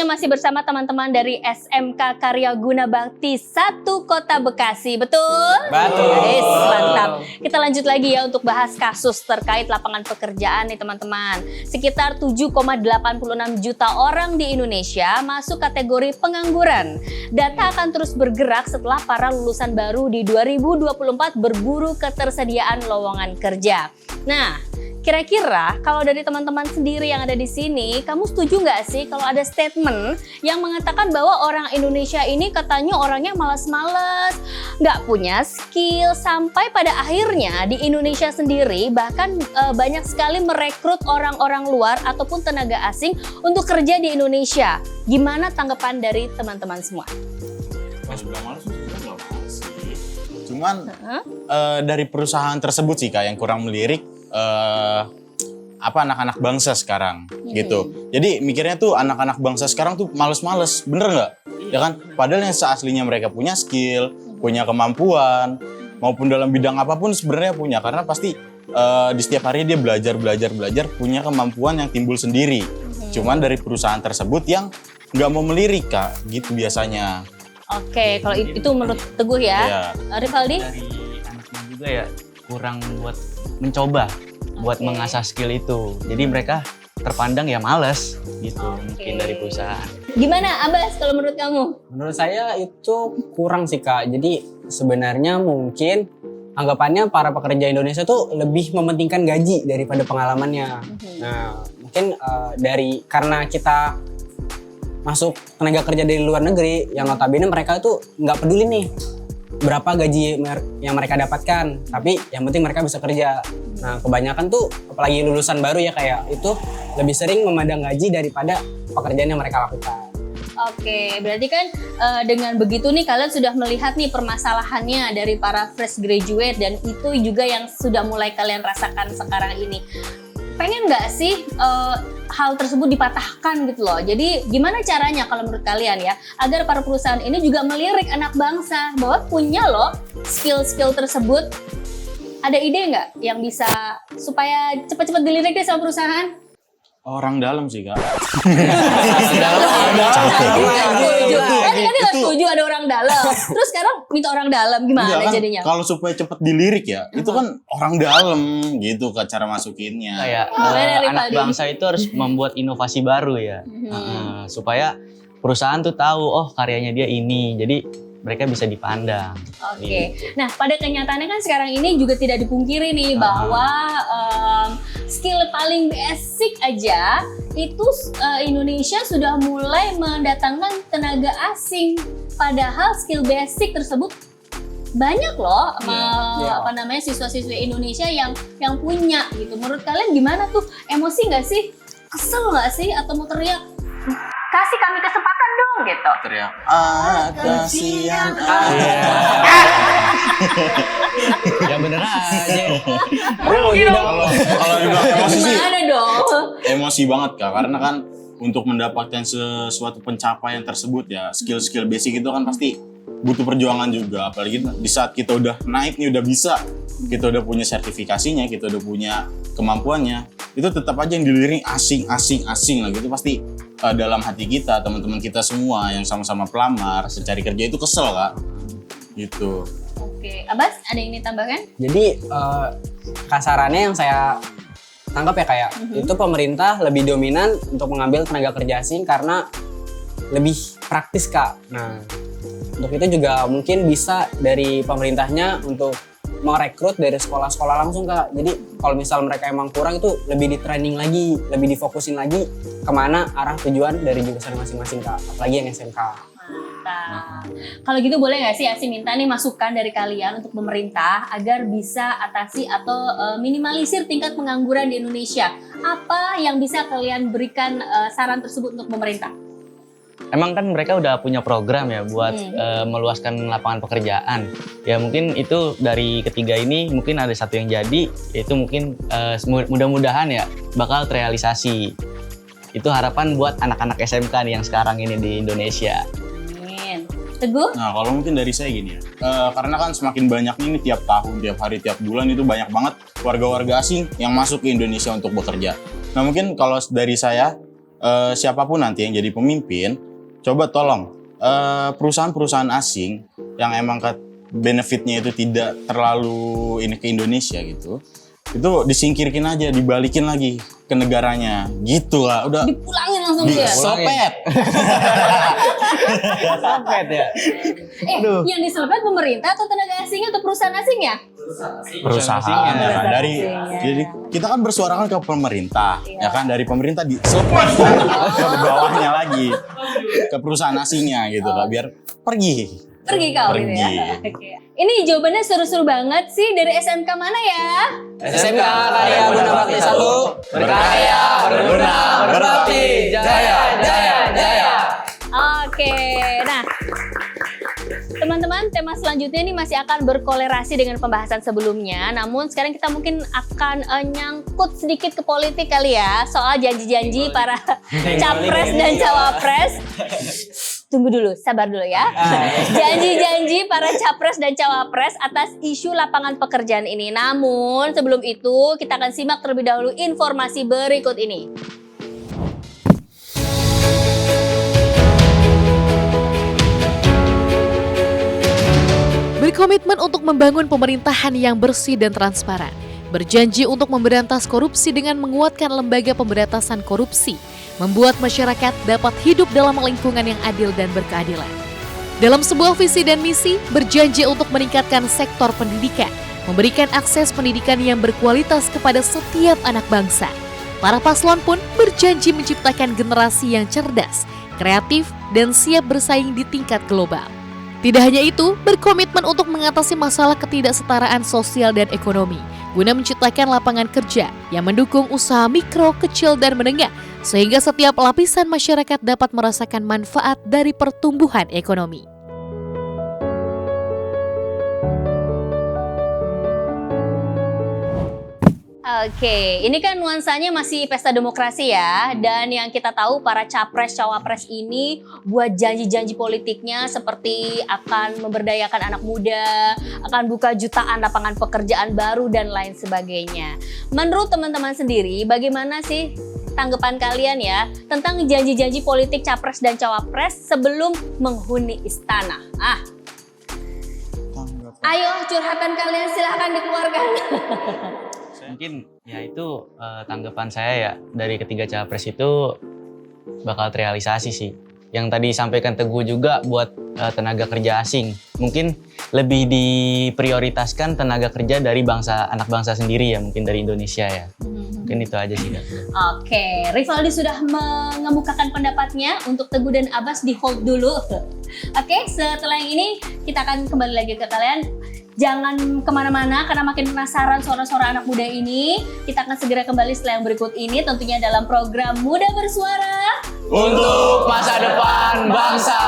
tentunya masih bersama teman-teman dari SMK Karya Guna Bakti 1 Kota Bekasi, betul? Betul. Yes, mantap. Kita lanjut lagi ya untuk bahas kasus terkait lapangan pekerjaan nih teman-teman. Sekitar 7,86 juta orang di Indonesia masuk kategori pengangguran. Data akan terus bergerak setelah para lulusan baru di 2024 berburu ketersediaan lowongan kerja. Nah, kira-kira kalau dari teman-teman sendiri yang ada di sini, kamu setuju nggak sih kalau ada statement yang mengatakan bahwa orang Indonesia ini katanya orangnya malas-males, nggak punya skill, sampai pada akhirnya di Indonesia sendiri bahkan banyak sekali merekrut orang-orang luar ataupun tenaga asing untuk kerja di Indonesia. Gimana tanggapan dari teman-teman semua? Mas bilang malas, nggak malas sih. Cuman dari perusahaan tersebut sih Kak yang kurang melirik anak-anak bangsa sekarang gitu. Jadi mikirnya tuh anak-anak bangsa sekarang tuh males-males, bener nggak? Ya kan? Padahal yang seaslinya mereka punya skill, punya kemampuan, maupun dalam bidang apapun sebenarnya punya. Karena pasti di setiap hari dia belajar, punya kemampuan yang timbul sendiri. Cuman dari perusahaan tersebut yang nggak mau melirik Kak, gitu biasanya. Oke, kalau itu menurut Teguh ya. Rivaldi? Dari anaknya juga ya kurang buat mencoba, buat mengasah skill itu. Jadi mereka terpandang ya males gitu mungkin dari perusahaan. Gimana Abbas kalau menurut kamu? Menurut saya itu kurang sih Kak. Jadi sebenarnya mungkin anggapannya para pekerja Indonesia tuh lebih mementingkan gaji daripada pengalamannya. Nah mungkin karena kita masuk tenaga kerja dari luar negeri yang notabene mereka tuh nggak peduli nih berapa gaji yang mereka dapatkan, tapi yang penting mereka bisa kerja. Nah kebanyakan tuh apalagi lulusan baru ya kayak itu lebih sering memandang gaji daripada pekerjaan yang mereka lakukan. Oke, berarti kan dengan begitu nih kalian sudah melihat nih permasalahannya dari para fresh graduate dan itu juga yang sudah mulai kalian rasakan sekarang ini. Pengen nggak sih hal tersebut dipatahkan gitu loh. Jadi gimana caranya kalau menurut kalian ya agar para perusahaan ini juga melirik anak bangsa bahwa punya loh skill-skill tersebut. Ada ide nggak yang bisa supaya cepat-cepat dilirik deh sama perusahaan? Orang dalam sih Kak. Tadi nggak setuju ada orang dalam. Terus sekarang minta orang dalam gimana kan, jadinya? kalau supaya cepat dilirik ya, itu kan orang dalam gitu Kak cara masukinnya. Kayak anak bangsa itu harus membuat inovasi baru ya. Supaya perusahaan tuh tahu oh karyanya dia ini. Jadi mereka bisa dipandang. Oke. Nah, pada kenyataannya kan sekarang ini juga tidak dipungkiri nih bahwa skill paling basic aja itu Indonesia sudah mulai mendatangkan tenaga asing. Padahal skill basic tersebut banyak loh siswa-siswi Indonesia yang punya gitu. Menurut kalian gimana tuh? Emosi nggak sih? Kesel nggak sih? Atau mau teriak? Kasih kami kesempatan dong gitu. Teriak, kasihan. Ya bener aja. Kalau dibilang emosi sih, Gimana dong? emosi banget Kak. Karena kan untuk mendapatkan sesuatu pencapaian tersebut ya, skill-skill basic itu kan pasti butuh perjuangan juga. Apalagi di saat kita udah naik nih, udah bisa, kita udah punya sertifikasinya, kita udah punya kemampuannya, itu tetap aja yang dilirik asing lah gitu. Pasti dalam hati kita, teman-teman kita semua yang sama-sama pelamar, secari kerja itu kesel Kak. Gitu. Oke, Abbas ada yang ditambahkan? Jadi kasarannya yang saya tangkap ya kayak itu pemerintah lebih dominan untuk mengambil tenaga kerja asing karena lebih praktis Kak. Nah untuk itu juga mungkin bisa dari pemerintahnya untuk merekrut dari sekolah-sekolah langsung Kak. Jadi kalau misal mereka emang kurang itu lebih di training lagi, lebih difokusin lagi kemana arah tujuan dari jurusan masing-masing Kak. Apalagi yang SMK. Mantap. Kalau gitu boleh nggak sih Asi minta nih masukan dari kalian untuk pemerintah agar bisa atasi atau minimalisir tingkat pengangguran di Indonesia. Apa yang bisa kalian berikan saran tersebut untuk pemerintah? Emang kan mereka udah punya program ya buat meluaskan lapangan pekerjaan. Ya mungkin itu dari ketiga ini mungkin ada satu yang jadi, yaitu mungkin mudah-mudahan ya bakal terrealisasi. Itu harapan buat anak-anak SMK nih yang sekarang ini di Indonesia. Amin. Teguh? Nah kalau mungkin dari saya gini ya, karena kan semakin banyak ini tiap tahun, tiap hari, tiap bulan itu banyak banget warga-warga asing yang masuk ke Indonesia untuk bekerja. Nah mungkin kalau dari saya, siapapun nanti yang jadi pemimpin, coba tolong perusahaan-perusahaan asing yang emang benefitnya itu tidak terlalu ini ke Indonesia gitu, itu disingkirkan aja, dibalikin lagi ke negaranya gitu lah, udah Dipulangin langsung dia. disopet. Sopet ya. Yang diselepet pemerintah atau tenaga asing atau perusahaan asingnya? Perusahaan asingnya. ya kan. Dari asingnya. jadi kita kan bersuara kan ke pemerintah, ya kan, dari pemerintah disopet ke bawahnya lagi ke perusahaan asingnya gitu lah, biar pergi. Pergi kau gitu ya. Pergi. Oke. Ini jawabannya seru-seru banget sih, dari SMK mana ya? SMK Karya Guna Bakti 1. Berkarya, berguna, berbakti. Jaya, jaya, jaya. Oke, nah teman-teman, tema selanjutnya ini masih akan berkolerasi dengan pembahasan sebelumnya. Namun sekarang kita mungkin akan nyangkut sedikit ke politik kali ya, soal janji-janji para capres dan cawapres. Tunggu dulu, sabar dulu ya. Janji-janji para capres dan cawapres atas isu lapangan pekerjaan ini. Namun sebelum itu kita akan simak terlebih dahulu informasi berikut ini. Berkomitmen untuk membangun pemerintahan yang bersih dan transparan. Berjanji untuk memberantas korupsi dengan menguatkan lembaga pemberantasan korupsi. Membuat masyarakat dapat hidup dalam lingkungan yang adil dan berkeadilan. Dalam sebuah visi dan misi, berjanji untuk meningkatkan sektor pendidikan. Memberikan akses pendidikan yang berkualitas kepada setiap anak bangsa. Para paslon pun berjanji menciptakan generasi yang cerdas, kreatif, dan siap bersaing di tingkat global. Tidak hanya itu, berkomitmen untuk mengatasi masalah ketidaksetaraan sosial dan ekonomi, guna menciptakan lapangan kerja yang mendukung usaha mikro, kecil, dan menengah, sehingga setiap lapisan masyarakat dapat merasakan manfaat dari pertumbuhan ekonomi. Oke, ini kan nuansanya masih pesta demokrasi ya. Dan yang kita tahu para capres cawapres ini buat janji-janji politiknya seperti akan memberdayakan anak muda, akan buka jutaan lapangan pekerjaan baru dan lain sebagainya. Menurut teman-teman sendiri, bagaimana sih tanggapan kalian ya tentang janji-janji politik capres dan cawapres sebelum menghuni istana? Ayo curhatan kalian silahkan dikeluarkan. Mungkin ya itu tanggapan saya ya, dari ketiga capres itu bakal terrealisasi sih. Yang tadi disampaikan Teguh juga buat tenaga kerja asing. Mungkin lebih diprioritaskan tenaga kerja dari anak bangsa sendiri ya, mungkin dari Indonesia ya. Mungkin itu aja sih. Oke, Rivaldi sudah mengemukakan pendapatnya. Untuk Teguh dan Abbas di hold dulu. Oke, setelah yang ini kita akan kembali lagi ke kalian. Jangan kemana-mana karena makin penasaran suara-suara anak muda ini. Kita akan segera kembali setelah yang berikut ini, tentunya dalam program Muda Bersuara Untuk masa depan bangsa.